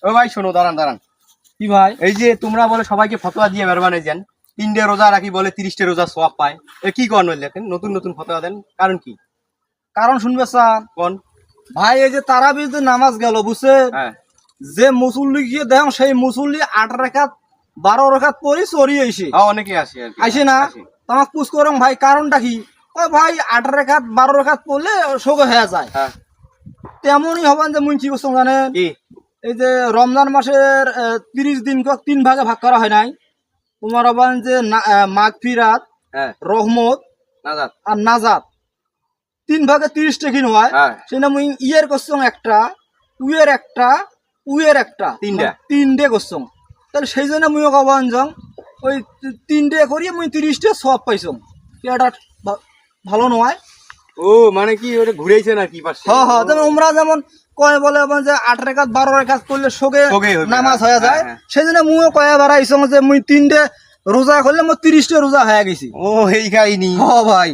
ও ভাই শোনো, দাঁড়ান দাঁড়ান। কি ভাই? এই যে তোমরা বলে সবাইকে ফতোয়া দিয়ে মেহরবানি দেন, 3টে রোজা রাখি বলে 30টে রোজা সওয়াব পায়, এ কি করেন দেখেন, নতুন নতুন ফতোয়া দেন, কারণ কি? কারণ শুনবে স্যার, কোন? ভাই এই যে তারাবির যে নামাজ গেল বুঝছে, হ্যাঁ যে মুসল্লি গিয়ে দেখো সেই মুসল্লি 8 রাকাত 12 রাকাত পরে চড়ি আইছে, অনেকে আসে আর কি। আইছে না? তোমাক পুষ করম ভাই কারণটা কি? ও ভাই 8 রাকাত 12 রাকাত পড়লে শোক হয়ে যায়। হ্যাঁ তেমনই হবেন যে মুই কি করছিলাম জানেন, কি? এই যে রমজান মাসের 30 দিন 3 ভাগে ভাগ করা হয় নাই, তোমার হবেন যে মাগফিরাত, হ্যাঁ রহমত নাজাত। আর নাজাত, 3 ভাগে 30 টা হয়। হ্যাঁ সেটা মুই ইয়ের করছিলাম একটা, উয়ের একটা, উয়ের একটা, 3টে করছিলাম। তাহলে সেই জন্য মুইও কবান যাম ওই 3টে করি মুই 30টে সব পাইছম। এটা ভালো নয়। ও মানে কি ওটা ঘুরেছে না কি পাশে? হ্যাঁ হ্যাঁ, যেমন আমরা যেমন কয় বলে যে 8 রাকাত 12 রাকাত করলে শোকে নামাজ হয়ে যায়, সেই জন্য মুইও কয়ে বাড়াইছম যে মুই 3টে রোজা করলে মোর 30টে রোজা হয়ে গেছি। ও এই কাহিনী। হ্যাঁ ভাই।